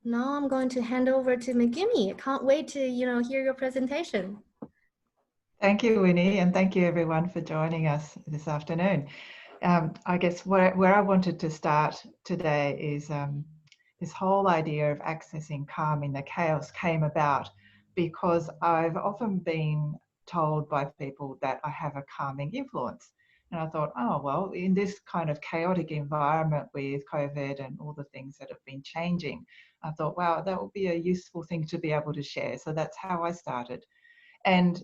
Now I'm going to hand over to Megumi. I can't wait to, hear your presentation. Thank you, Winnie, and thank you everyone for joining us this afternoon. I guess where I wanted to start today is this whole idea of accessing calm in the chaos came about because I've often been told by people that I have a calming influence. And I thought, oh, well, in this kind of chaotic environment with COVID and all the things that have been changing, I thought, wow, that would be a useful thing to be able to share. So that's how I started. And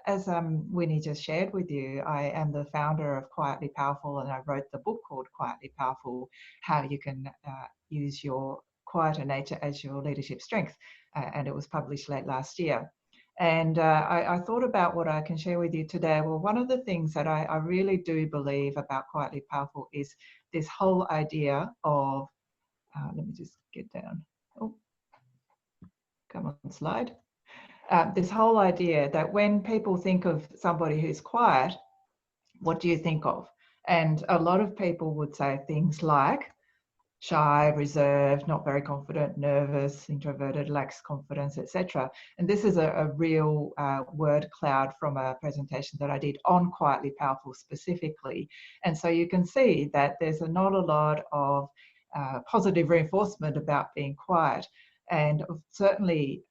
as Winnie just shared with you, I am the founder of Quietly Powerful, and I wrote the book called Quietly Powerful: How You Can Use Your Quieter Nature as Your Leadership Strength. And it was published late last year. And I thought about what I can share with you today. Well, one of the things that I really do believe about Quietly Powerful is this whole idea of, let me just get down. Oh, come on, slide. This whole idea that when people think of somebody who's quiet, what do you think of? And a lot of people would say things like shy, reserved, not very confident, nervous, introverted, lacks confidence, etc. And this is a real word cloud from a presentation that I did on Quietly Powerful specifically. And so you can see that there's not a lot of positive reinforcement about being quiet, and certainly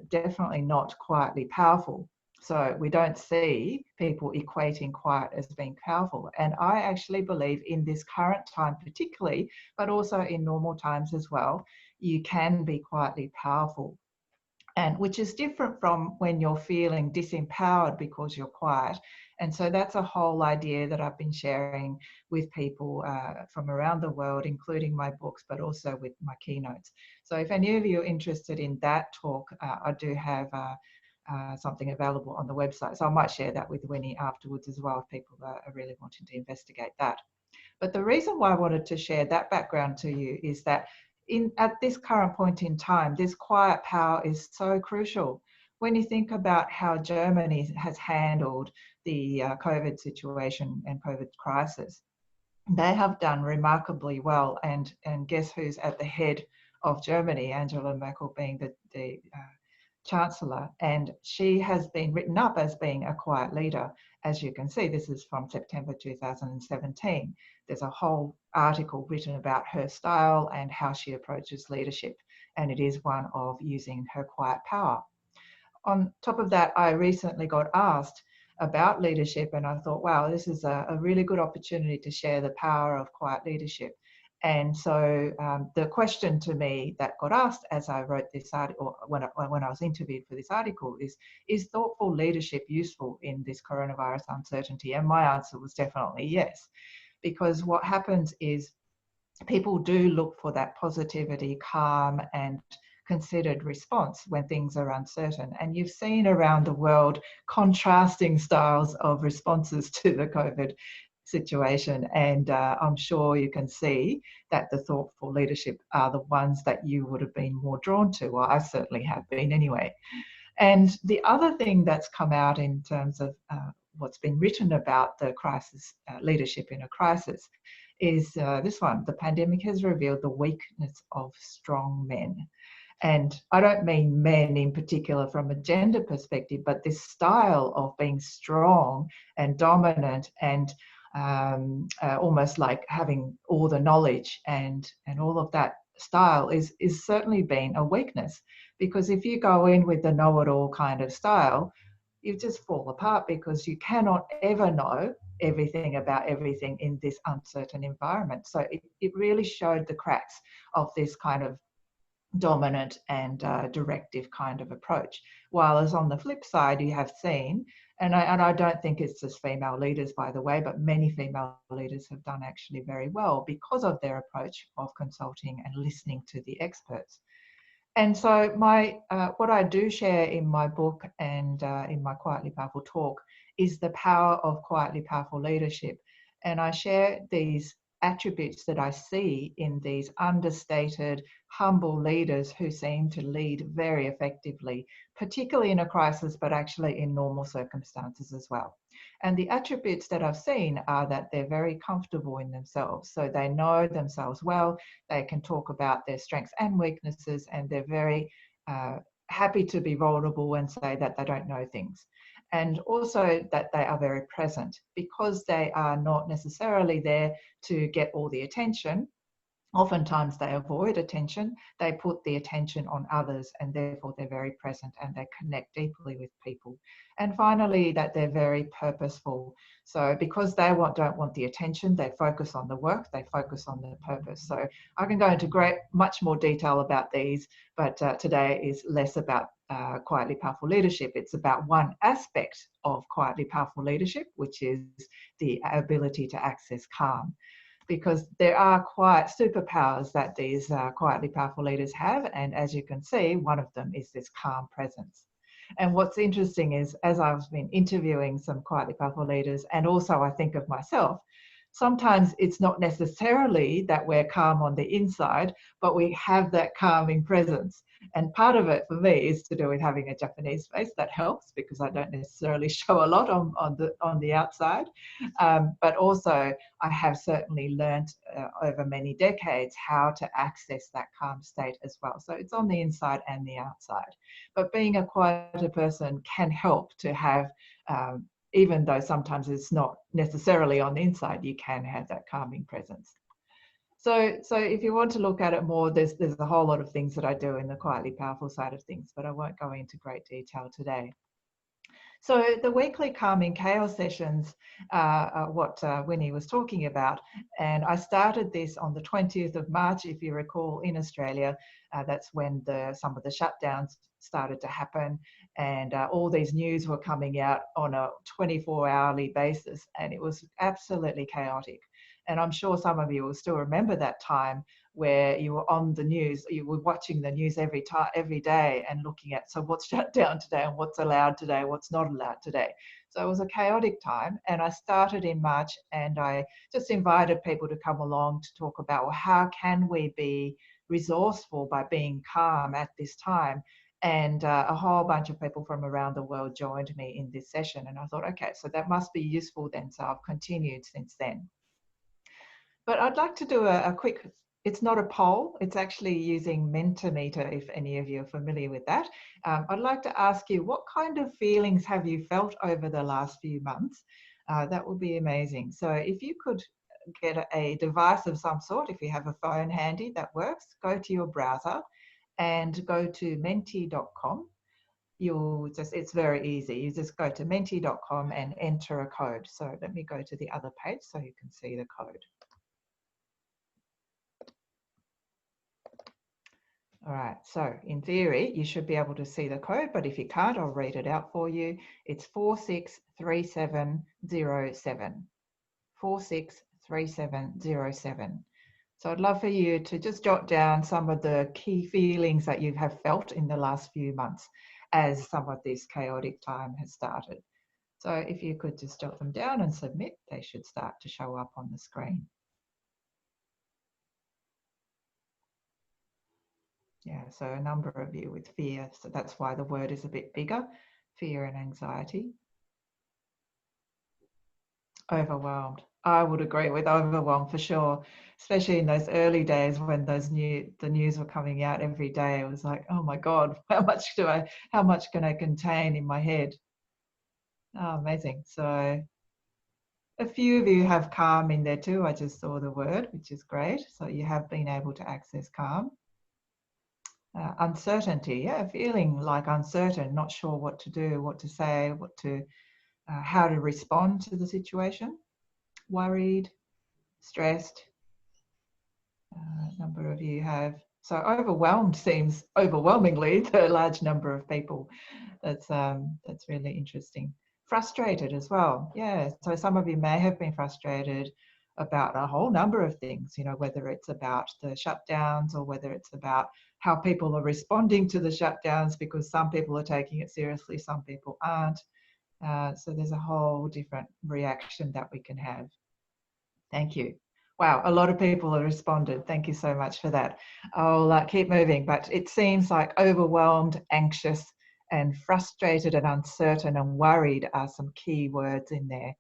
definitely not quietly powerful. So we don't see people equating quiet as being powerful. And I actually believe in this current time particularly, but also in normal times as well, you can be quietly powerful. And which is different from when you're feeling disempowered because you're quiet. And so that's a whole idea that I've been sharing with people from around the world, including my books, but also with my keynotes. So if any of you are interested in that talk, I do have something available on the website. So I might share that with Winnie afterwards as well if people are really wanting to investigate that. But the reason why I wanted to share that background to you is that at this current point in time, this quiet power is so crucial. When you think about how Germany has handled the COVID situation and COVID crisis, they have done remarkably well. And guess who's at the head of Germany? Angela Merkel being the Chancellor, and she has been written up as being a quiet leader. As you can see, this is from September 2017. There's a whole article written about her style and how she approaches leadership, and it is one of using her quiet power. On top of that, I recently got asked about leadership, and I thought, wow, this is a really good opportunity to share the power of quiet leadership. And so the question to me that got asked as I wrote this article, when I was interviewed for this article, is thoughtful leadership useful in this coronavirus uncertainty? And my answer was definitely yes, because what happens is people do look for that positivity, calm, and considered response when things are uncertain. And you've seen around the world contrasting styles of responses to the COVID situation. And I'm sure you can see that the thoughtful leadership are the ones that you would have been more drawn to. Well, I certainly have been anyway. And the other thing that's come out in terms of what's been written about the crisis, leadership in a crisis, is this one: the pandemic has revealed the weakness of strong men. And I don't mean men in particular from a gender perspective, but this style of being strong and dominant and almost like having all the knowledge and all of that style is certainly been a weakness. Because if you go in with the know-it-all kind of style, you just fall apart because you cannot ever know everything about everything in this uncertain environment. So it really showed the cracks of this kind of dominant and directive kind of approach. While as on the flip side, you have seen, and I don't think it's just female leaders, by the way, but many female leaders have done actually very well because of their approach of consulting and listening to the experts. And so what I do share in my book and in my Quietly Powerful talk is the power of quietly powerful leadership. And I share these attributes that I see in these understated, humble leaders who seem to lead very effectively, particularly in a crisis, but actually in normal circumstances as well. And the attributes that I've seen are that they're very comfortable in themselves. So they know themselves well, they can talk about their strengths and weaknesses, and they're very happy to be vulnerable and say that they don't know things. And also that they are very present, because they are not necessarily there to get all the attention. Oftentimes they avoid attention, they put the attention on others, and therefore they're very present and they connect deeply with people. And finally, that they're very purposeful. So because they don't want the attention, they focus on the work, they focus on the purpose. So I can go into much more detail about these, but today is less about quietly powerful leadership. It's about one aspect of quietly powerful leadership, which is the ability to access calm. Because there are quite superpowers that these quietly powerful leaders have. And as you can see, one of them is this calm presence. And what's interesting is, as I've been interviewing some quietly powerful leaders, and also I think of myself, sometimes it's not necessarily that we're calm on the inside, but we have that calming presence. And part of it for me is to do with having a Japanese face. That helps because I don't necessarily show a lot on the outside. But also I have certainly learned over many decades how to access that calm state as well. So it's on the inside and the outside. But being a quieter person can help to have even though sometimes it's not necessarily on the inside, you can have that calming presence. So if you want to look at it more, there's a whole lot of things that I do in the quietly powerful side of things, but I won't go into great detail today. So the weekly calming chaos sessions are what Winnie was talking about. And I started this on the 20th of March, if you recall, in Australia. That's when some of the shutdowns started to happen, and all these news were coming out on a 24-hourly basis, and it was absolutely chaotic. And I'm sure some of you will still remember that time where you were on the news, you were watching the news every day and looking at, so what's shut down today and what's allowed today, what's not allowed today. So it was a chaotic time, and I started in March, and I just invited people to come along to talk about, well, how can we be resourceful by being calm at this time? And a whole bunch of people from around the world joined me in this session, and I thought, okay, so that must be useful then. So I've continued since then. But I'd like to do a quick, it's not a poll, it's actually using Mentimeter, if any of you are familiar with that. I'd like to ask you, what kind of feelings have you felt over the last few months? That would be amazing. So if you could get a device of some sort, if you have a phone handy that works, go to your browser and go to menti.com. It's very easy. You just go to menti.com and enter a code. So let me go to the other page so you can see the code. All right, so in theory, you should be able to see the code, but if you can't, I'll read it out for you. It's 463707. 463707. So I'd love for you to just jot down some of the key feelings that you have felt in the last few months as some of this chaotic time has started. So if you could just jot them down and submit, they should start to show up on the screen. Yeah, so a number of you with fear, so that's why the word is a bit bigger, fear and anxiety. Overwhelmed. I would agree with overwhelmed for sure, especially in those early days when the news were coming out every day. It was like, oh my God, how much can I contain in my head? Oh, amazing. So a few of you have calm in there too. I just saw the word, which is great. So you have been able to access calm. Uncertainty, yeah, feeling like uncertain, not sure what to do, what to say, how to respond to the situation. Worried, stressed. A number of you have. So overwhelmed seems overwhelmingly the large number of people. That's really interesting. Frustrated as well. Yeah. So some of you may have been frustrated about a whole number of things, you know, whether it's about the shutdowns or whether it's about how people are responding to the shutdowns, because some people are taking it seriously, some people aren't. So there's a whole different reaction that we can have. Thank you. Wow, a lot of people have responded. Thank you so much for that. I'll keep moving, but it seems like overwhelmed, anxious, and frustrated and uncertain and worried are some key words in there.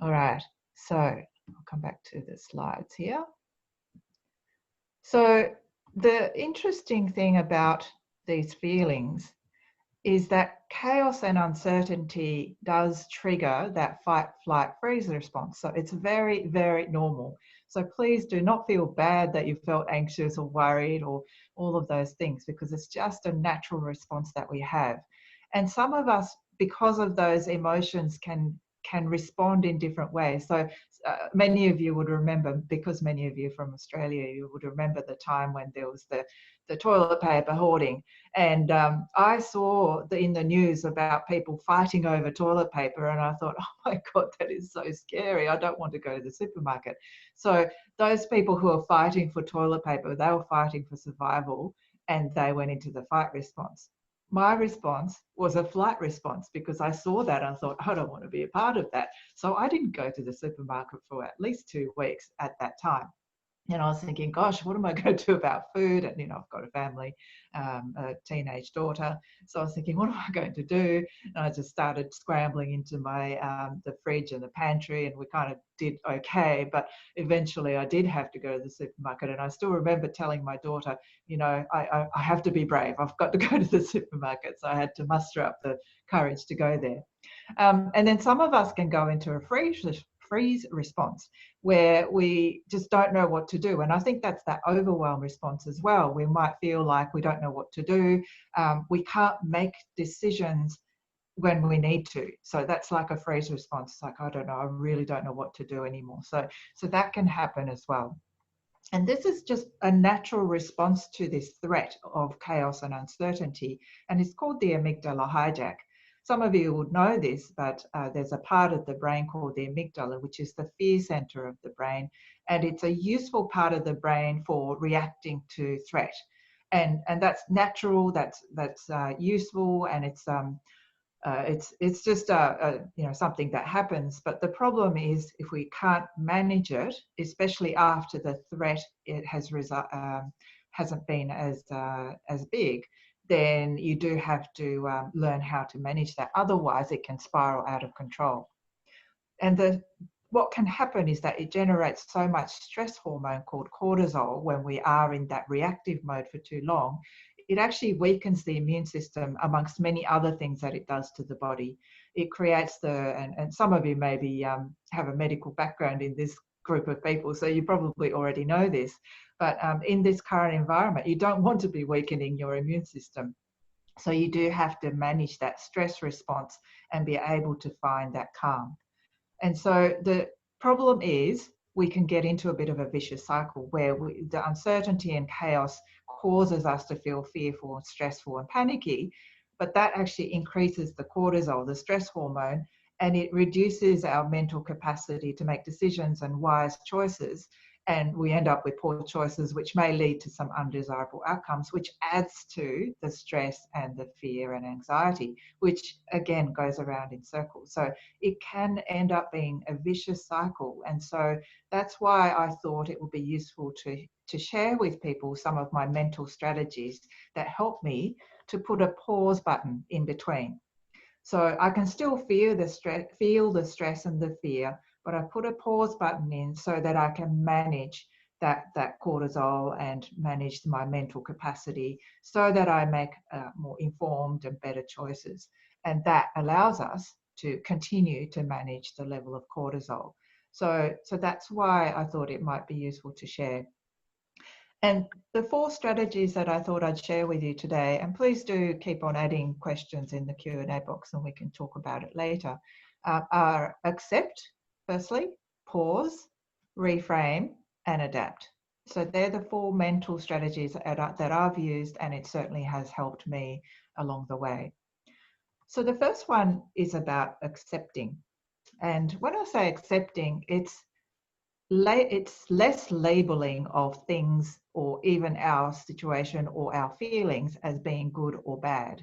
All right, so I'll come back to the slides here. So the interesting thing about these feelings is that chaos and uncertainty does trigger that fight, flight, freeze response. So it's very, very normal. So please do not feel bad that you felt anxious or worried or all of those things, because it's just a natural response that we have. And some of us, because of those emotions, can respond in different ways. So many of you would remember, because many of you from Australia, you would remember the time when there was the toilet paper hoarding. And I saw in the news about people fighting over toilet paper, and I thought, oh my God, that is so scary. I don't want to go to the supermarket. So those people who are fighting for toilet paper, they were fighting for survival, and they went into the fight response. My response was a flight response, because I saw that and I thought, I don't want to be a part of that. So I didn't go to the supermarket for at least 2 weeks at that time. And I was thinking, gosh, what am I going to do about food? And, I've got a family, a teenage daughter. So I was thinking, what am I going to do? And I just started scrambling into my the fridge and the pantry, and we kind of did okay. But eventually I did have to go to the supermarket. And I still remember telling my daughter, I have to be brave. I've got to go to the supermarket. So I had to muster up the courage to go there. And then some of us can go into a freeze response, where we just don't know what to do. And I think that's that overwhelm response as well. We might feel like we don't know what to do. We can't make decisions when we need to. So that's like a freeze response. It's like, I don't know, I really don't know what to do anymore. So that can happen as well. And this is just a natural response to this threat of chaos and uncertainty. And it's called the amygdala hijack. Some of you would know this, but there's a part of the brain called the amygdala, which is the fear center of the brain. And it's a useful part of the brain for reacting to threat. And that's natural, that's useful, and it's just something that happens. But the problem is, if we can't manage it, especially after the threat hasn't been as big, then you do have to learn how to manage that. Otherwise, it can spiral out of control. And what can happen is that it generates so much stress hormone called cortisol when we are in that reactive mode for too long. It actually weakens the immune system, amongst many other things that it does to the body. It creates and some of you maybe have a medical background in this group of people, so you probably already know this. But in this current environment, you don't want to be weakening your immune system. So you do have to manage that stress response and be able to find that calm. And so the problem is, we can get into a bit of a vicious cycle where the uncertainty and chaos causes us to feel fearful and stressful and panicky, but that actually increases the cortisol, the stress hormone, and it reduces our mental capacity to make decisions and wise choices. And we end up with poor choices, which may lead to some undesirable outcomes, which adds to the stress and the fear and anxiety, which again goes around in circles. So it can end up being a vicious cycle. And so that's why I thought it would be useful to share with people some of my mental strategies that help me to put a pause button in between. So I can still feel the stress and the fear, but I put a pause button in so that I can manage that cortisol and manage my mental capacity, so that I make more informed and better choices. And that allows us to continue to manage the level of cortisol. So that's why I thought it might be useful to share. And the 4 strategies that I thought I'd share with you today, and please do keep on adding questions in the Q&A box and we can talk about it later, are accept, firstly, pause, reframe, and adapt. So they're the 4 mental strategies that I've used, and it certainly has helped me along the way. So the first one is about accepting. And when I say accepting, it's less labeling of things or even our situation or our feelings as being good or bad.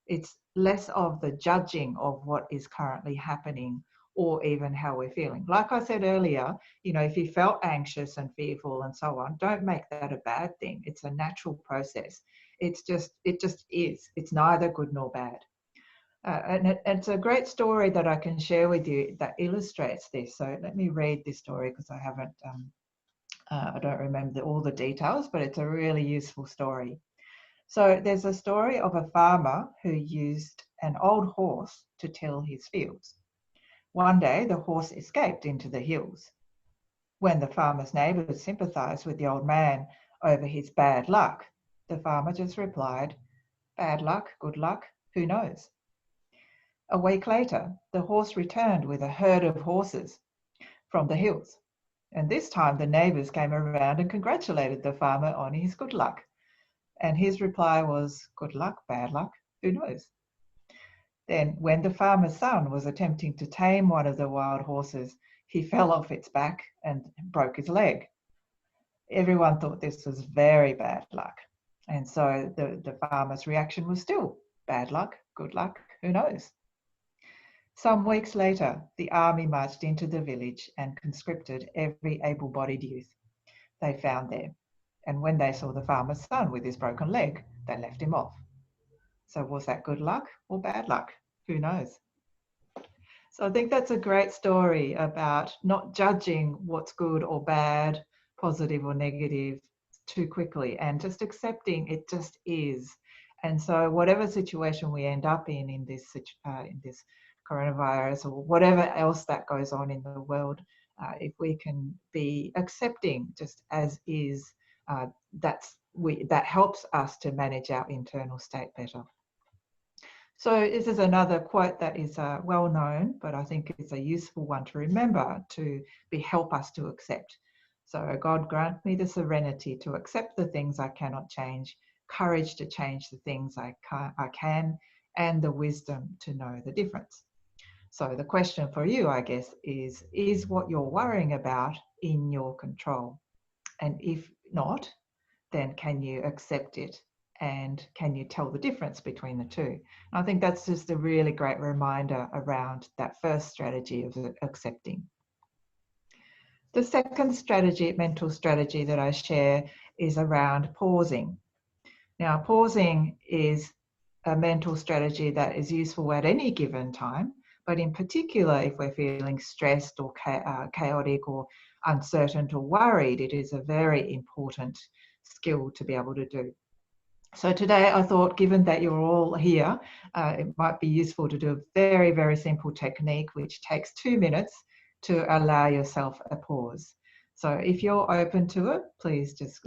It's less of the judging of what is currently happening or even how we're feeling. Like I said earlier, you know, if you felt anxious and fearful and so on, don't make that a bad thing. It's a natural process. It just is. It's neither good nor bad. And it's a great story that I can share with you that illustrates this. So let me read this story because I haven't, I don't remember all the details, but it's a really useful story. So there's a story of a farmer who used an old horse to till his fields. One day, the horse escaped into the hills. When the farmer's neighbours sympathised with the old man over his bad luck, the farmer just replied, "Bad luck, good luck, who knows?" A week later, the horse returned with a herd of horses from the hills. And this time the neighbours came around and congratulated the farmer on his good luck. And his reply was, "Good luck, bad luck, who knows?" Then, when the farmer's son was attempting to tame one of the wild horses, he fell off its back and broke his leg. Everyone thought this was very bad luck. And so the farmer's reaction was still, "Bad luck, good luck, who knows?" Some weeks later, the army marched into the village and conscripted every able-bodied youth they found there. And when they saw the farmer's son with his broken leg, they left him off. So was that good luck or bad luck? Who knows? So I think that's a great story about not judging what's good or bad, positive or negative too quickly, and just accepting it just is. And so whatever situation we end up in this coronavirus or whatever else that goes on in the world, if we can be accepting just as is, that helps us to manage our internal state better. So this is another quote that is well known, but I think it's a useful one to remember to help us to accept. So God grant me the serenity to accept the things I cannot change, courage to change the things I can, and the wisdom to know the difference. So the question for you, I guess, is what you're worrying about in your control? And if not, then can you accept it? And can you tell the difference between the two? And I think that's just a really great reminder around that first strategy of accepting. The second strategy, mental strategy that I share is around pausing. Now, pausing is a mental strategy that is useful at any given time, but in particular, if we're feeling stressed or chaotic or uncertain or worried, it is a very important skill to be able to do. So today I thought, given that you're all here, it might be useful to do a very, very simple technique which takes 2 minutes to allow yourself a pause. So if you're open to it, please just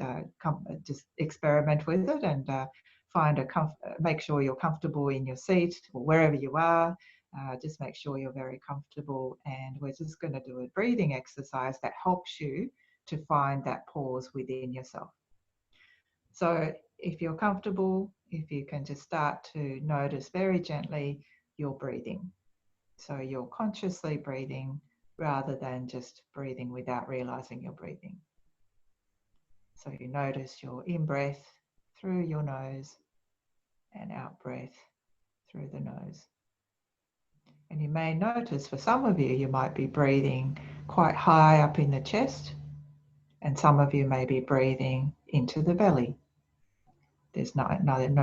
experiment with it and make sure you're comfortable in your seat or wherever you are. Just make sure you're very comfortable, and we're just going to do a breathing exercise that helps you to find that pause within yourself. So if you're comfortable, if you can just start to notice very gently your breathing. So you're consciously breathing rather than just breathing without realizing you're breathing. So you notice your in-breath through your nose and out-breath through the nose. And you may notice for some of you, you might be breathing quite high up in the chest, and some of you may be breathing into the belly. There's no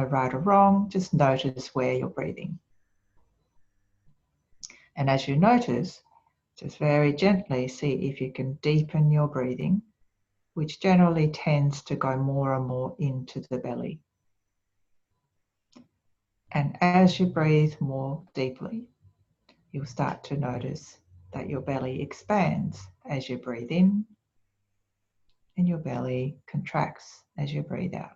right or wrong, just notice where you're breathing. And as you notice, just very gently see if you can deepen your breathing, which generally tends to go more and more into the belly. And as you breathe more deeply, you'll start to notice that your belly expands as you breathe in, and your belly contracts as you breathe out.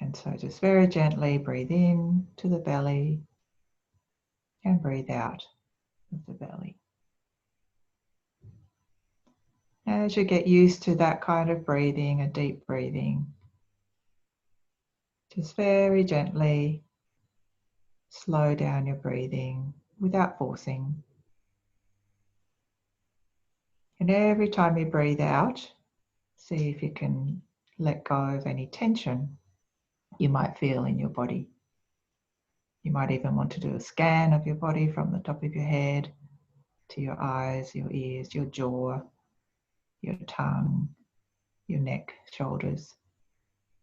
And so just very gently breathe in to the belly and breathe out of the belly. As you get used to that kind of breathing, a deep breathing, just very gently slow down your breathing without forcing. And every time you breathe out, see if you can let go of any tension you might feel in your body. You might even want to do a scan of your body from the top of your head to your eyes, your ears, your jaw, your tongue, your neck, shoulders,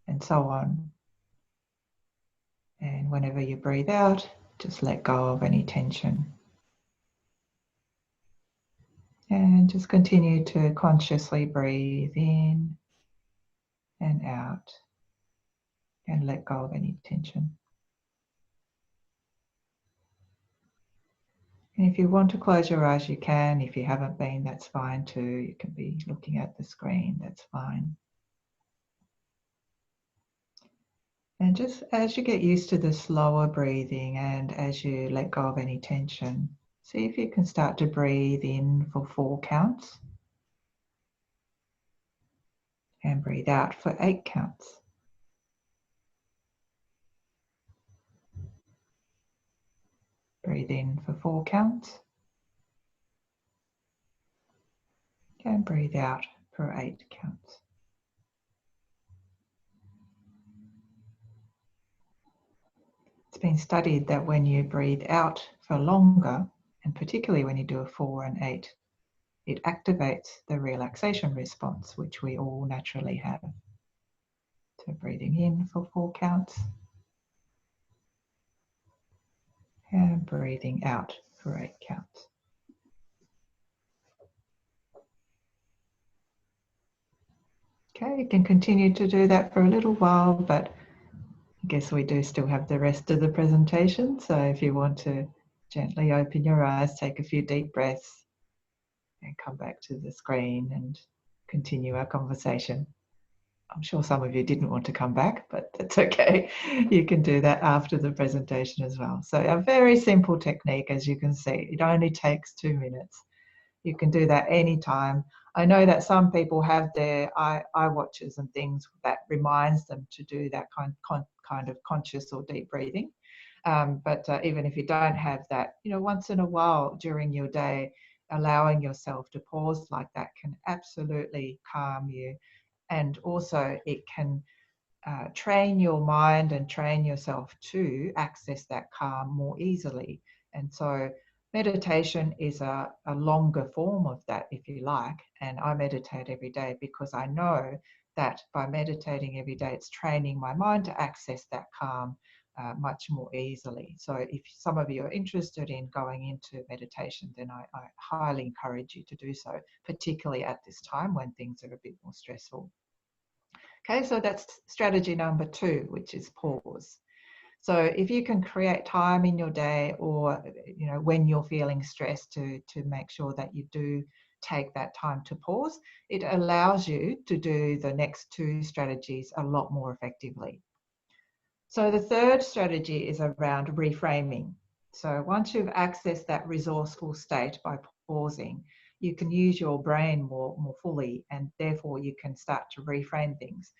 and so on. And whenever you breathe out, just let go of any tension. And just continue to consciously breathe in and out and let go of any tension. And if you want to close your eyes, you can. If you haven't been, that's fine too. You can be looking at the screen, that's fine. And just as you get used to the slower breathing and as you let go of any tension, see if you can start to breathe in for 4 counts and breathe out for 8 counts. Breathe in for 4 counts and breathe out for 8 counts. It's been studied that when you breathe out for longer, and particularly when you do a 4 and 8, it activates the relaxation response, which we all naturally have. So breathing in for 4 counts and breathing out for 8 counts. Okay, you can continue to do that for a little while, but I guess we do still have the rest of the presentation. So if you want to gently open your eyes, take a few deep breaths and come back to the screen and continue our conversation. I'm sure some of you didn't want to come back, but that's okay. You can do that after the presentation as well. So a very simple technique, as you can see. It only takes 2 minutes. You can do that anytime. I know that some people have their iWatches and things that reminds them to do that kind of conscious or deep breathing. But even if you don't have that, once in a while during your day, allowing yourself to pause like that can absolutely calm you. And also it can train your mind and train yourself to access that calm more easily. And so meditation is a longer form of that, if you like. And I meditate every day because I know that by meditating every day, it's training my mind to access that calm much more easily. So if some of you are interested in going into meditation, then I highly encourage you to do so, particularly at this time when things are a bit more stressful. Okay, so that's strategy number 2, which is pause. So if you can create time in your day or when you're feeling stressed to make sure that you do take that time to pause, it allows you to do the next 2 strategies a lot more effectively. So the third strategy is around reframing. So once you've accessed that resourceful state by pausing, you can use your brain more fully, and therefore you can start to reframe things.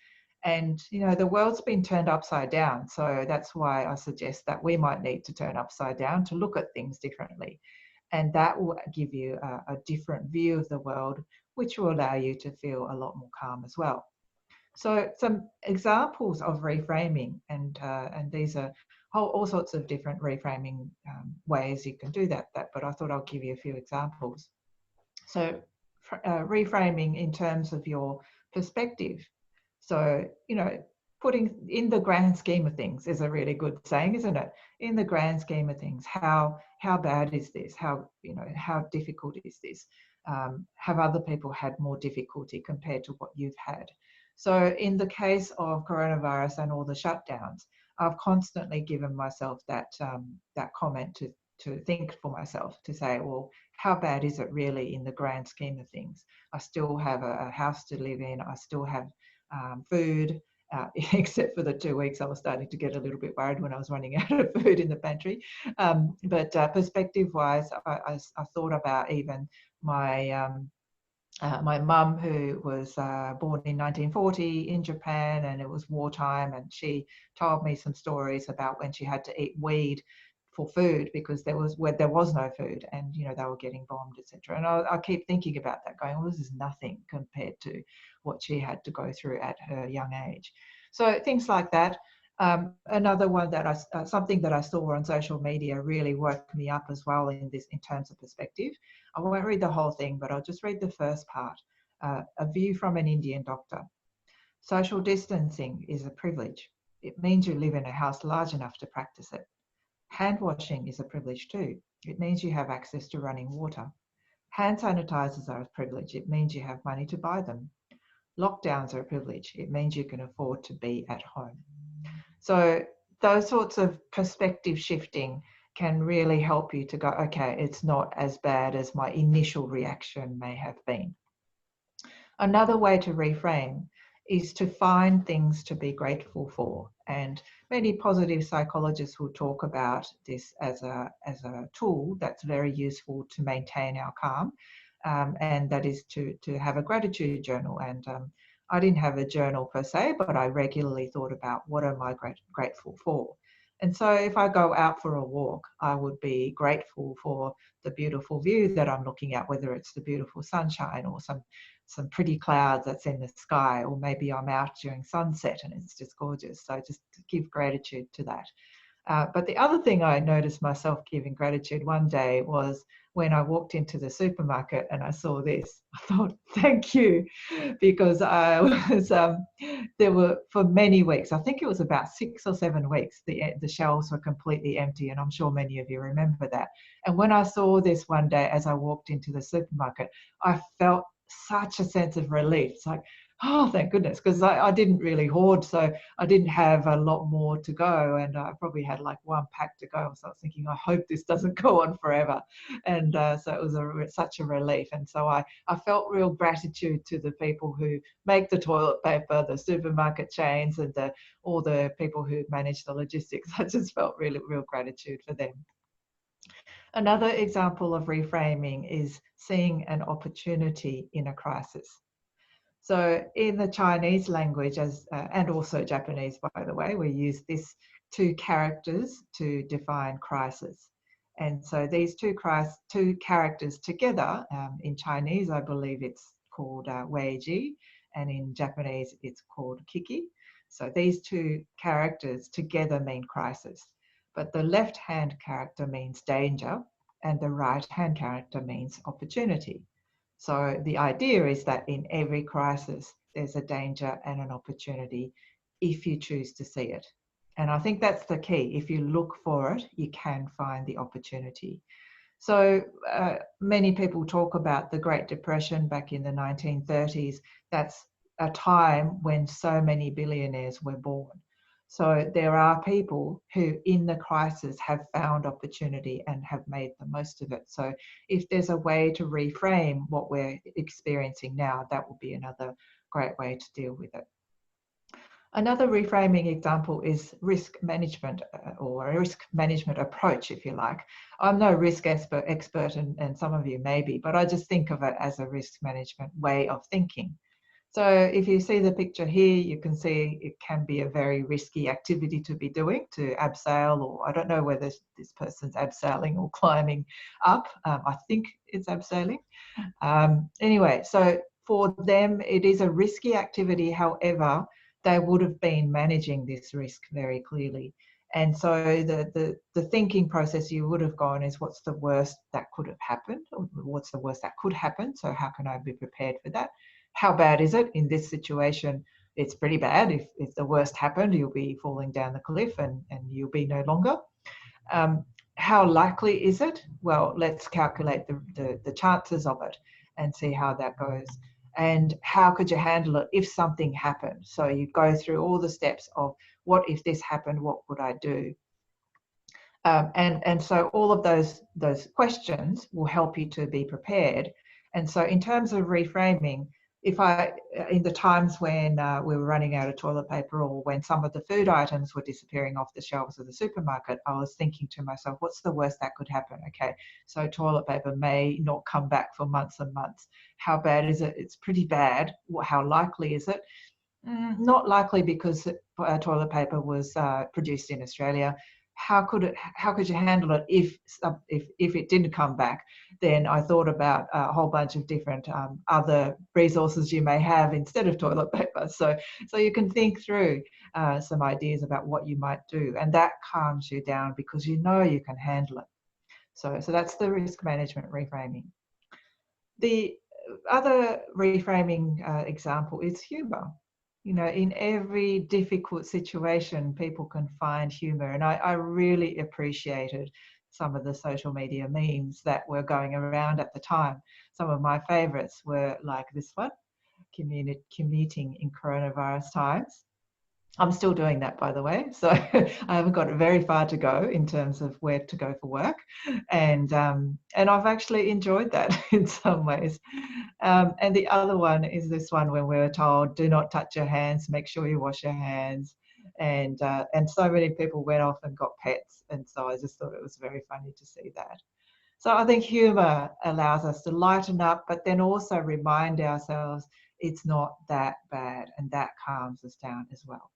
And the world's been turned upside down, so that's why I suggest that we might need to turn upside down to look at things differently, and that will give you a different view of the world, which will allow you to feel a lot more calm as well. So some examples of reframing, and these are all sorts of different reframing ways you can do that, but I thought I'll give you a few examples. So reframing in terms of your perspective. So, putting in the grand scheme of things is a really good saying, isn't it? In the grand scheme of things, how bad is this? How difficult is this? Have other people had more difficulty compared to what you've had? So in the case of coronavirus and all the shutdowns, I've constantly given myself that comment to think for myself, to say, well, how bad is it really in the grand scheme of things? I still have a house to live in. I still have food, except for the 2 weeks I was starting to get a little bit worried when I was running out of food in the pantry. But perspective-wise, I thought about even my mum, who was born in 1940 in Japan, and it was wartime, and she told me some stories about when she had to eat weed for food because there was no food, and they were getting bombed, etc. And I keep thinking about that, going, well, this is nothing compared to what she had to go through at her young age. So things like that. Another one that something that I saw on social media really woke me up as well in terms of perspective. I won't read the whole thing, but I'll just read the first part. A view from an Indian doctor. Social distancing is a privilege. It means you live in a house large enough to practice it. Hand washing is a privilege too. It means you have access to running water. Hand sanitizers are a privilege. It means you have money to buy them. Lockdowns are a privilege. It means you can afford to be at home. So those sorts of perspective shifting can really help you to go, okay, it's not as bad as my initial reaction may have been. Another way to reframe is to find things to be grateful for. And many positive psychologists will talk about this as a tool that's very useful to maintain our calm. And that is to have a gratitude journal. And I didn't have a journal per se, but I regularly thought about what am I grateful for. And so if I go out for a walk, I would be grateful for the beautiful view that I'm looking at, whether it's the beautiful sunshine or some pretty clouds that's in the sky, or maybe I'm out during sunset and it's just gorgeous. So just to give gratitude to that. But the other thing I noticed myself giving gratitude one day was when I walked into the supermarket and I saw this. I thought, thank you, because I was, there were for many weeks, I think it was about 6 or 7 weeks, the shelves were completely empty, and I'm sure many of you remember that. And when I saw this one day as I walked into the supermarket, I felt such a sense of relief. It's like, oh, thank goodness, because I didn't really hoard, so I didn't have a lot more to go, and I probably had like 1 pack to go. So I was thinking, I hope this doesn't go on forever. And so it was such a relief. And so I felt real gratitude to the people who make the toilet paper, the supermarket chains, and all the people who manage the logistics. I just felt really real gratitude for them. Another example of reframing is seeing an opportunity in a crisis. So in the Chinese language, and also Japanese, by the way, we use these 2 characters to define crisis. And so these two characters together, in Chinese, I believe it's called weiji, and in Japanese, it's called kiki. So these 2 characters together mean crisis. But the left-hand character means danger, and the right-hand character means opportunity. So the idea is that in every crisis, there's a danger and an opportunity if you choose to see it. And I think that's the key. If you look for it, you can find the opportunity. So many people talk about the Great Depression back in the 1930s. That's a time when so many billionaires were born. So there are people who in the crisis have found opportunity and have made the most of it. So if there's a way to reframe what we're experiencing now, that would be another great way to deal with it. Another reframing example is risk management, or a risk management approach, if you like. I'm no risk expert, and some of you may be, but I just think of it as a risk management way of thinking. So if you see the picture here, you can see it can be a very risky activity to be doing, to abseil, or I don't know whether this person's abseiling or climbing up. I think it's abseiling. Anyway, so for them, it is a risky activity. However, they would have been managing this risk very clearly. And so the thinking process you would have gone is, what's the worst that could have happened? Or what's the worst that could happen? So how can I be prepared for that? How bad is it in this situation? It's pretty bad. If the worst happened, you'll be falling down the cliff and you'll be no longer. How likely is it? Well, let's calculate the chances of it and see how that goes. And how could you handle it if something happened? So you go through all the steps of, what if this happened, what would I do? And so all of those questions will help you to be prepared. And so in terms of reframing, in the times when we were running out of toilet paper, or when some of the food items were disappearing off the shelves of the supermarket, I was thinking to myself, what's the worst that could happen? Okay, so toilet paper may not come back for months and months. How bad is it? It's pretty bad. How likely is it? Not likely, because toilet paper was produced in Australia. how could you handle it if it didn't come back? Then I thought about a whole bunch of different other resources you may have instead of toilet paper. So you can think through some ideas about what you might do, and that calms you down because you know you can handle it. So that's the risk management reframing. The other reframing example is humor. You know, in every difficult situation, people can find humor. And I really appreciated some of the social media memes that were going around at the time. Some of my favorites were like this one, commuting in coronavirus times. I'm still doing that, by the way. So I haven't got very far to go in terms of where to go for work, and I've actually enjoyed that in some ways. And the other one is this one when we were told, "Do not touch your hands. Make sure you wash your hands." And so many people went off and got pets, and so I just thought it was very funny to see that. So I think humour allows us to lighten up, but then also remind ourselves it's not that bad, and that calms us down as well.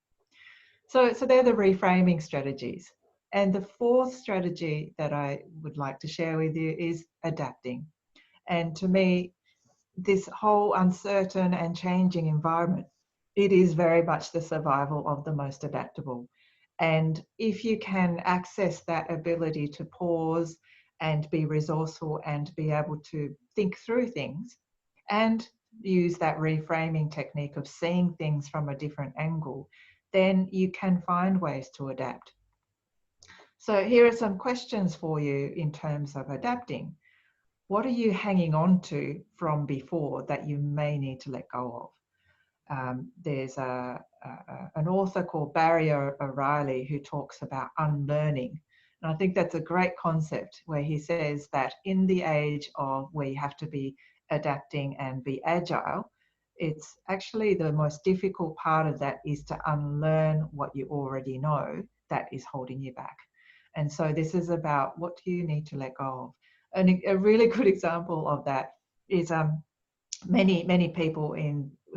So they're the reframing strategies. And the fourth strategy that I would like to share with you is adapting. And to me, this whole uncertain and changing environment, it is very much the survival of the most adaptable. And if you can access that ability to pause and be resourceful and be able to think through things and use that reframing technique of seeing things from a different angle, then you can find ways to adapt. So here are some questions for you in terms of adapting. What are you hanging on to from before that you may need to let go of? There's an author called Barry O'Reilly who talks about unlearning. And I think that's a great concept where he says that in the age of where you have to be adapting and be agile, it's actually the most difficult part of that is to unlearn what you already know that is holding you back. And so this is about what do you need to let go of. And a really good example of that is many people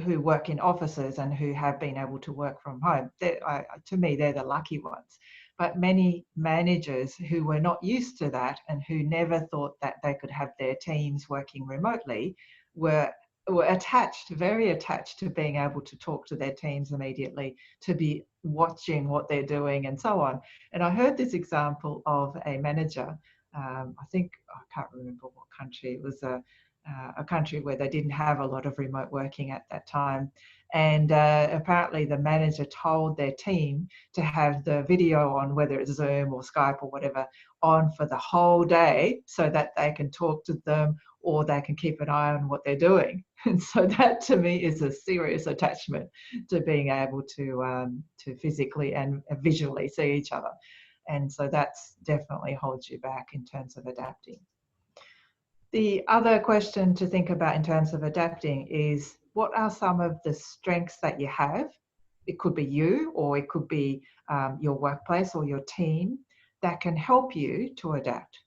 who work in offices and who have been able to work from home. To me, they're the lucky ones. But many managers who were not used to that and who never thought that they could have their teams working remotely were very attached to being able to talk to their teams immediately, to be watching what they're doing and so on. And I heard this example of a manager, I think, I can't remember what country, it was a country where they didn't have a lot of remote working at that time. And apparently the manager told their team to have the video on, whether it's Zoom or Skype or whatever, on for the whole day so that they can talk to them or they can keep an eye on what they're doing. And so that to me is a serious attachment to being able to physically and visually see each other. And so that's definitely holds you back in terms of adapting. The other question to think about in terms of adapting is, what are some of the strengths that you have? It could be you, or it could be your workplace or your team that can help you to adapt.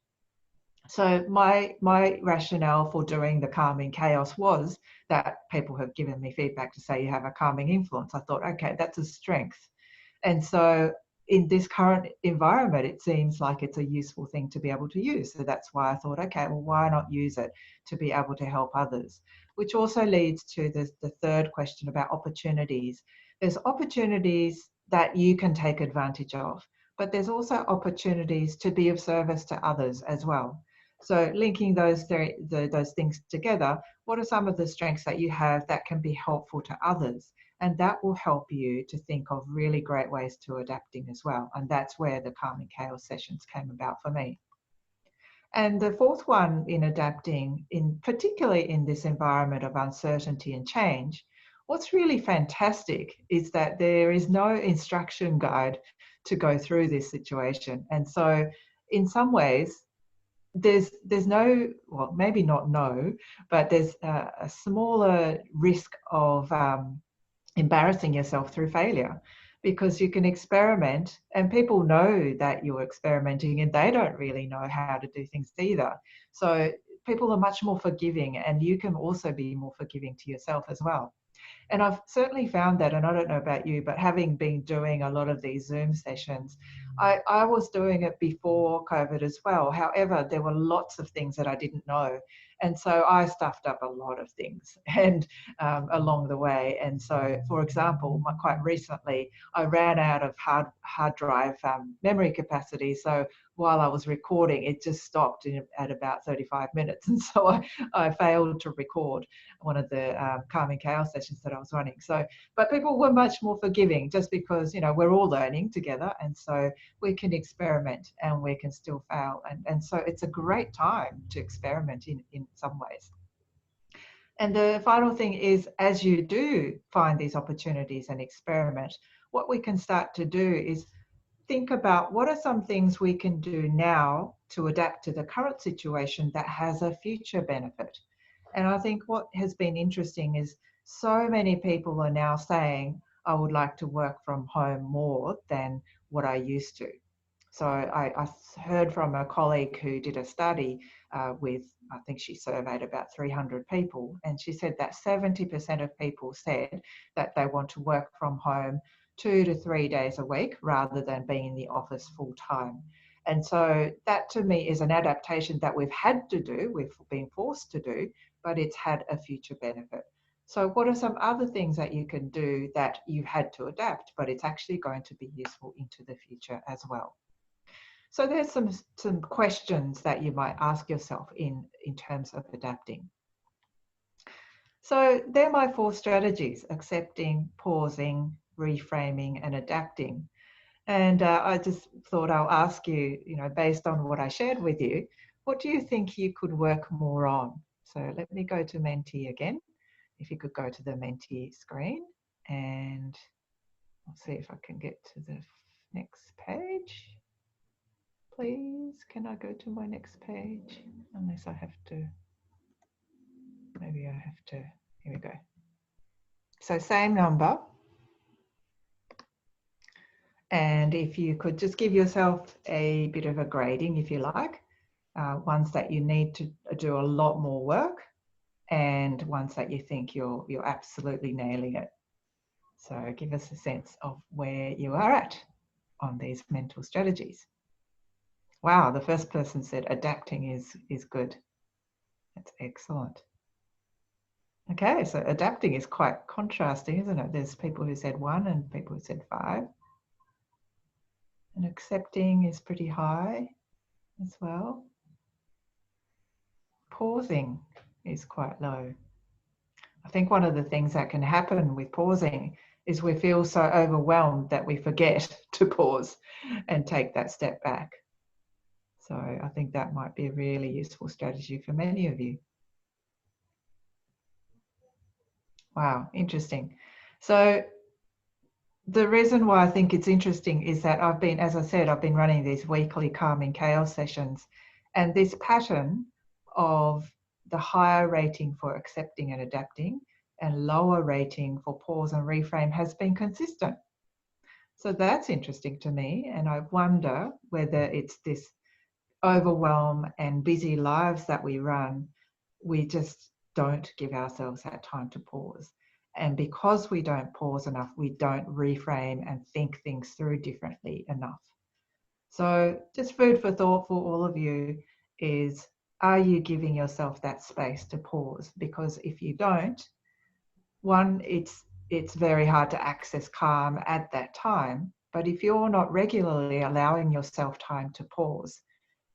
So my rationale for doing the calming chaos was that people have given me feedback to say you have a calming influence. I thought, okay, that's a strength. And so in this current environment, it seems like it's a useful thing to be able to use. So that's why I thought, okay, well, why not use it to be able to help others? Which also leads to the third question about opportunities. There's opportunities that you can take advantage of, but there's also opportunities to be of service to others as well. So linking those things together, what are some of the strengths that you have that can be helpful to others? And that will help you to think of really great ways to adapting as well. And that's where the calming chaos sessions came about for me. And the fourth one in adapting, particularly in this environment of uncertainty and change, what's really fantastic is that there is no instruction guide to go through this situation. And so in some ways, there's no, well, maybe not no, but there's a smaller risk of embarrassing yourself through failure, because you can experiment and people know that you're experimenting and they don't really know how to do things either. So people are much more forgiving, and you can also be more forgiving to yourself as well. And I've certainly found that, and I don't know about you, but having been doing a lot of these Zoom sessions, I was doing it before COVID as well. However, there were lots of things that I didn't know. And so I stuffed up a lot of things and along the way. And so, for example, quite recently, I ran out of hard drive memory capacity. So while I was recording, it just stopped at about 35 minutes. And so I failed to record one of the calming chaos sessions that I was running. So, but people were much more forgiving, just because, you know, we're all learning together. And so we can experiment and we can still fail. And so it's a great time to experiment in some ways. And the final thing is, as you do find these opportunities and experiment, what we can start to do is think about what are some things we can do now to adapt to the current situation that has a future benefit. And I think what has been interesting is so many people are now saying, I would like to work from home more than what I used to. So I heard from a colleague who did a study with, I think she surveyed about 300 people, and she said that 70% of people said that they want to work from home 2 to 3 days a week rather than being in the office full time. And so that to me is an adaptation that we've had to do, we've been forced to do, but it's had a future benefit. So what are some other things that you can do that you had to adapt, but it's actually going to be useful into the future as well? So there's some questions that you might ask yourself in terms of adapting. So they're my 4 strategies: accepting, pausing, reframing, and adapting. And I just thought I'll ask you, you know, based on what I shared with you, what do you think you could work more on? So let me go to Mentee again. If you could go to the Mentee screen, and I'll see if I can get to the next page. Please, can I go to my next page? Unless I have to, maybe I have to, here we go. So same number. And if you could just give yourself a bit of a grading, if you like, ones that you need to do a lot more work, and ones that you think you're absolutely nailing it. So give us a sense of where you are at on these mental strategies. Wow, the first person said adapting is good. That's excellent. Okay, so adapting is quite contrasting, isn't it? There's people who said 1 and people who said 5. And accepting is pretty high as well. Pausing is quite low. I think one of the things that can happen with pausing is we feel so overwhelmed that we forget to pause and take that step back. So I think that might be a really useful strategy for many of you. Wow, interesting. So the reason why I think it's interesting is that I've been, as I said, I've been running these weekly calming chaos sessions, and this pattern of the higher rating for accepting and adapting and lower rating for pause and reframe has been consistent. So that's interesting to me, and I wonder whether it's this overwhelm and busy lives that we run, we just don't give ourselves that time to pause. And because we don't pause enough, we don't reframe and think things through differently enough. So just food for thought for all of you is, are you giving yourself that space to pause? Because if you don't, one, it's very hard to access calm at that time. But if you're not regularly allowing yourself time to pause,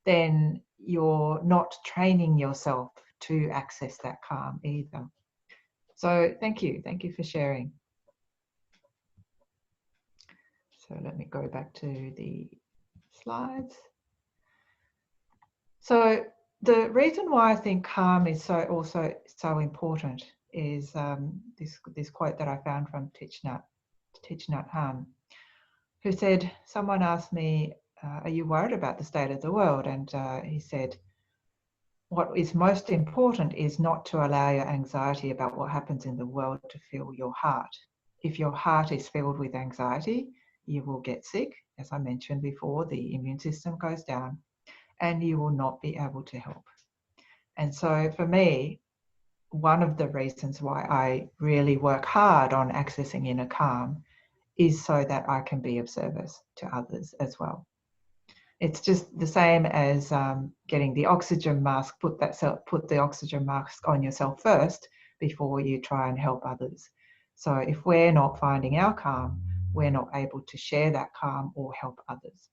then you're not training yourself to access that calm either. So thank you for sharing. So let me go back to the slides. So the reason why I think calm is also so important is this quote that I found from Thich Nhat Hanh, who said, someone asked me, are you worried about the state of the world? And he said, what is most important is not to allow your anxiety about what happens in the world to fill your heart. If your heart is filled with anxiety, you will get sick. As I mentioned before, the immune system goes down and you will not be able to help. And so for me, one of the reasons why I really work hard on accessing inner calm is so that I can be of service to others as well. It's just the same as getting the oxygen mask. Put the oxygen mask on yourself first before you try and help others. So if we're not finding our calm, we're not able to share that calm or help others.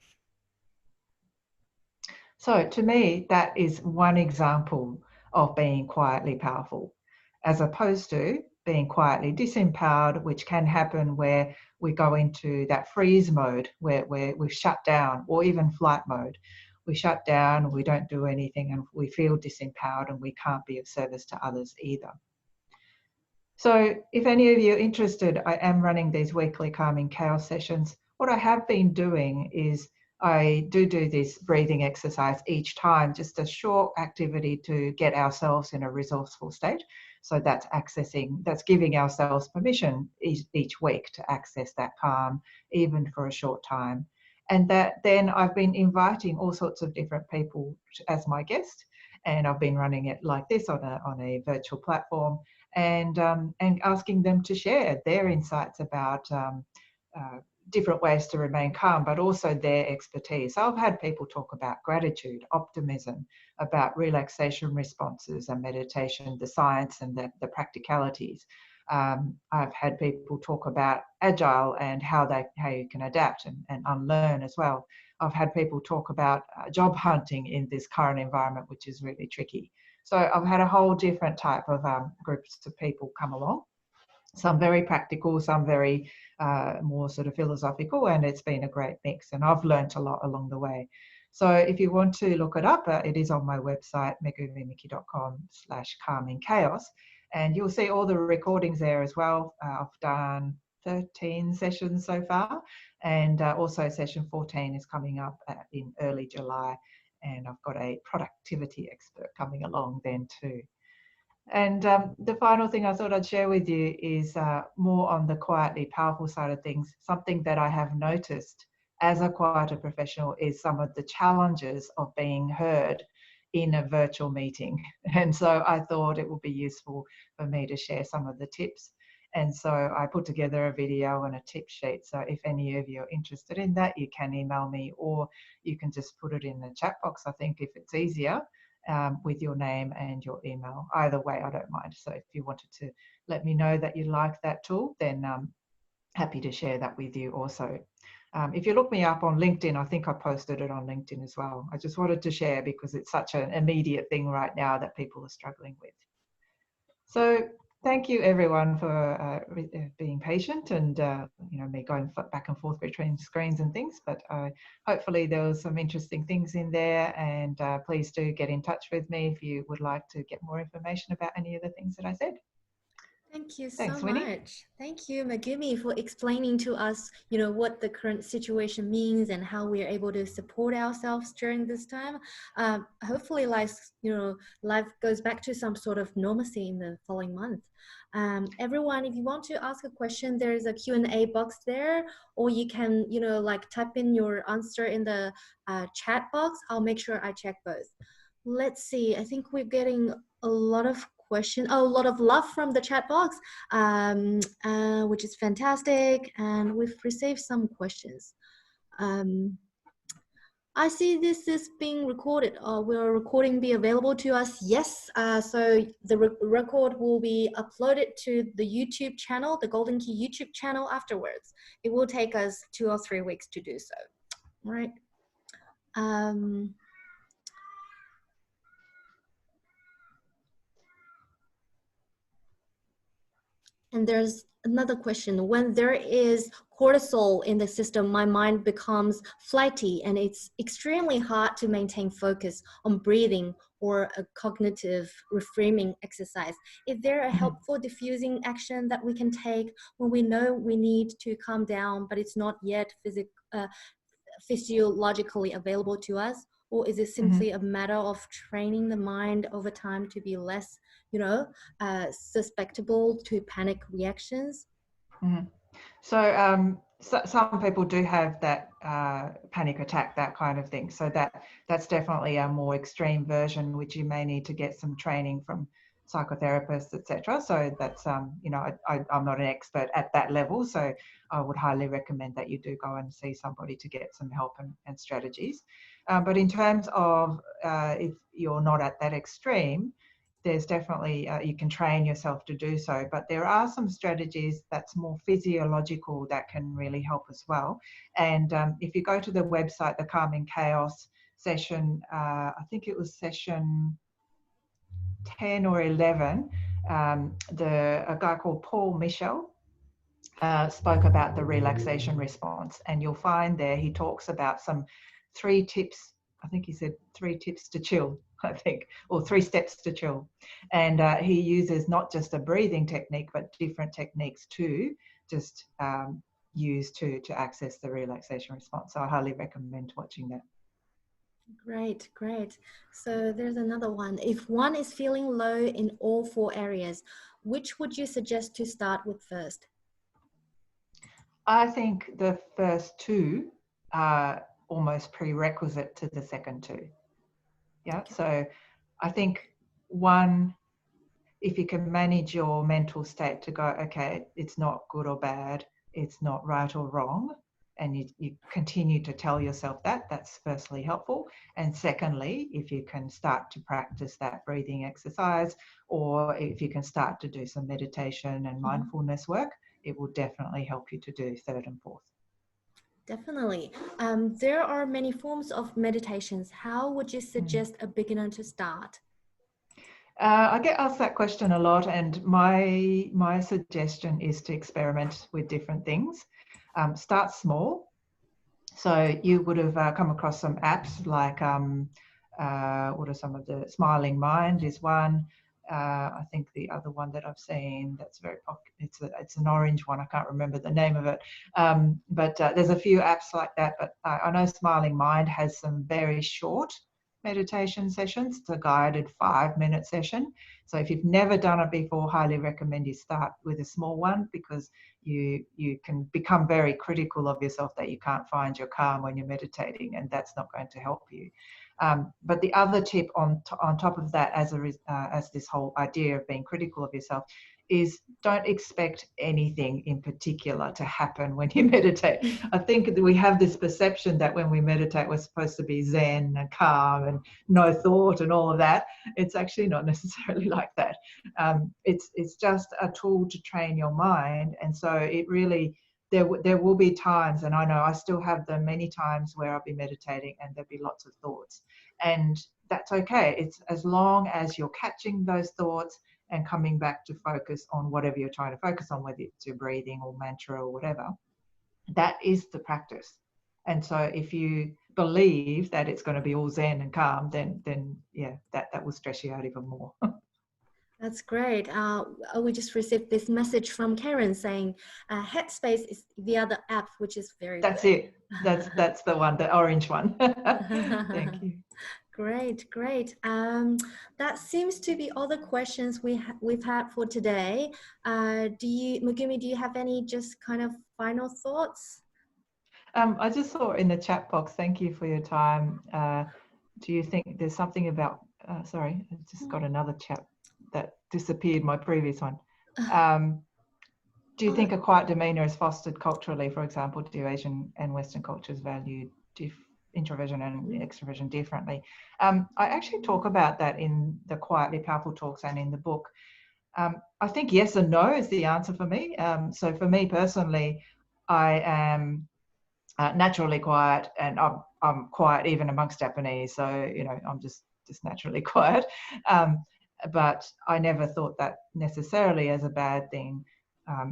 So to me, that is one example of being quietly powerful, as opposed to being quietly disempowered, which can happen where we go into that freeze mode where we've shut down, or even flight mode. We shut down, we don't do anything, and we feel disempowered and we can't be of service to others either. So if any of you are interested, I am running these weekly Calming Chaos sessions. What I have been doing is I do this breathing exercise each time, just a short activity to get ourselves in a resourceful state. So that's giving ourselves permission each week to access that calm, even for a short time. And that then I've been inviting all sorts of different people as my guest, and I've been running it like this on a virtual platform, and asking them to share their insights about different ways to remain calm, but also their expertise. So I've had people talk about gratitude, optimism, about relaxation responses and meditation, the science and the practicalities. I've had people talk about agile and how you can adapt and unlearn as well. I've had people talk about job hunting in this current environment, which is really tricky. So I've had a whole different type of groups of people come along. Some very practical, some very more sort of philosophical, and it's been a great mix. And I've learnt a lot along the way. So if you want to look it up, it is on my website, megumimiki.com/calmingchaos. And you'll see all the recordings there as well. I've done 13 sessions so far. And also session 14 is coming up in early July. And I've got a productivity expert coming along then too. And the final thing I thought I'd share with you is more on the quietly powerful side of things. Something that I have noticed as a quieter professional is some of the challenges of being heard in a virtual meeting. And so I thought it would be useful for me to share some of the tips. And so I put together a video and a tip sheet. So if any of you are interested in that, you can email me, or you can just put it in the chat box, I think, if it's easier, with your name and your email. Either way, I don't mind. So if you wanted to let me know that you like that tool, then happy to share that with you also. If you look me up on LinkedIn, I think I posted it on LinkedIn as well. I just wanted to share because it's such an immediate thing right now that people are struggling with. So thank you everyone for being patient and me going back and forth between screens and things, but hopefully there was some interesting things in there, and please do get in touch with me if you would like to get more information about any of the things that I said. Thank you so Thanks, Winnie. much. Thank you, Megumi, for explaining to us, what the current situation means and how we are able to support ourselves during this time. Hopefully, life goes back to some sort of normalcy in the following month. Everyone, if you want to ask a question, there is a Q&A box there, or you can, type in your answer in the chat box. I'll make sure I check both. Let's see. I think we're getting a lot of a lot of love from the chat box, which is fantastic, and we've received some questions. I see this is being recorded. Will recording be available to us? Yes. So the record will be uploaded to the YouTube channel, the Golden Key YouTube channel afterwards. It will take us 2 or 3 weeks to do so. All right. And there's another question. When there is cortisol in the system, my mind becomes flighty, and it's extremely hard to maintain focus on breathing or a cognitive reframing exercise. Is there a helpful diffusing action that we can take when we know we need to calm down, but it's not yet physiologically available to us? Or is it simply a matter of training the mind over time to be less, susceptible to panic reactions? So some people do have that panic attack, that kind of thing. So that's definitely a more extreme version, which you may need to get some training from psychotherapists, etc. So that's, I'm not an expert at that level, so I would highly recommend that you do go and see somebody to get some help and strategies. But in terms of if you're not at that extreme, there's definitely, you can train yourself to do so, but there are some strategies that's more physiological that can really help as well. And if you go to the website, the Calming Chaos session, I think it was session 10 or 11, a guy called Paul Michel spoke about the relaxation response, and you'll find there he talks about some 3 tips. I think he said 3 tips to chill, I think, or 3 steps to chill. And he uses not just a breathing technique, but different techniques to just use to access the relaxation response. So I highly recommend watching that. Great, great. So there's another one. If one is feeling low in all 4 areas, which would you suggest to start with first? I think the first 2 are almost prerequisite to the second 2. Yeah. Okay. So I think one, if you can manage your mental state to go, okay, it's not good or bad, it's not right or wrong, and you continue to tell yourself that, that's firstly helpful. And secondly, if you can start to practice that breathing exercise, or if you can start to do some meditation and mindfulness work, it will definitely help you to do 3rd and 4th. Definitely. There are many forms of meditations. How would you suggest a beginner to start? I get asked that question a lot, and my suggestion is to experiment with different things. Start small. So you would have come across some apps like what are some of the Smiling Mind is one. I think the other one that I've seen that's very popular, it's an orange one. I can't remember the name of it, but there's a few apps like that. But I know Smiling Mind has some very short meditation sessions. It's a guided 5-minute session. So if you've never done it before, highly recommend you start with a small one, because you can become very critical of yourself that you can't find your calm when you're meditating, and that's not going to help you. But the other tip on top of that, as this whole idea of being critical of yourself, is don't expect anything in particular to happen when you meditate. I think that we have this perception that when we meditate, we're supposed to be zen and calm and no thought and all of that. It's actually not necessarily like that. It's just a tool to train your mind. And so it really, there will be times, and I know I still have them, many times where I'll be meditating and there'll be lots of thoughts. And that's okay. It's as long as you're catching those thoughts and coming back to focus on whatever you're trying to focus on, whether it's your breathing or mantra or whatever. That is the practice. And so if you believe that it's going to be all zen and calm, then yeah, that will stress you out even more. That's great. We just received this message from Karen saying Headspace is the other app, which is very That's good. it. That's the one, the orange one. Thank you. Great, great. That seems to be all the questions we've had for today. Megumi, do you have any just kind of final thoughts? I just saw in the chat box, thank you for your time. Do you think there's something about, sorry, I just got another chat that disappeared, my previous one. Do you think a quiet demeanor is fostered culturally? For example, do Asian and Western cultures value introversion and extroversion differently? I actually talk about that in the Quietly Powerful talks and in the book. I think yes and no is the answer for me. So for me personally, I am naturally quiet, and I'm quiet even amongst Japanese. So, you know, I'm just naturally quiet. But I never thought that necessarily as a bad thing.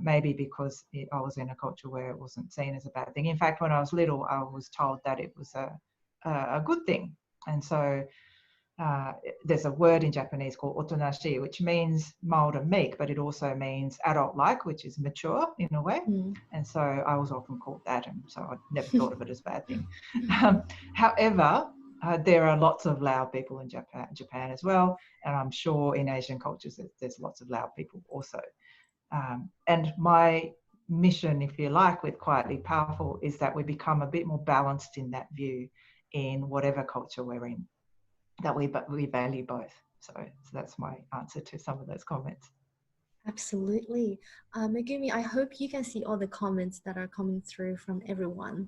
Maybe because I was in a culture where it wasn't seen as a bad thing. In fact, when I was little, I was told that it was a good thing. And so there's a word in Japanese called otonashi, which means mild and meek, but it also means adult-like, which is mature in a way. And so I was often called that, and so I never thought of it as a bad thing. However, there are lots of loud people in Japan as well, and I'm sure in Asian cultures there's lots of loud people also. And my mission, if you like, with Quietly Powerful is that we become a bit more balanced in that view in whatever culture we're in, that we value both. So that's my answer to some of those comments. Absolutely. Megumi, I hope you can see all the comments that are coming through from everyone.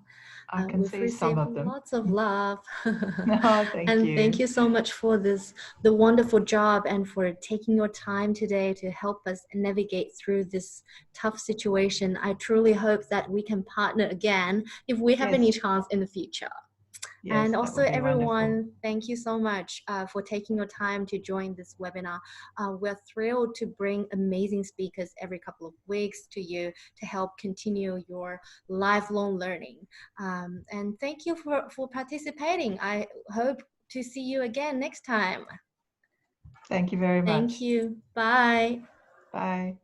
I can We've see some received of them. lots of love. Oh, thank And thank you. you so much for the wonderful job and for taking your time today to help us navigate through this tough situation. I truly hope that we can partner again if we have any Yes, chance in the future. yes, And that also would be wonderful. everyone, thank you so much for taking your time to join this webinar. We're thrilled to bring amazing speakers every couple of weeks to you to help continue your lifelong learning. And thank you for participating. I hope to see you again next time. Thank you very Thank much. you. Bye. Bye.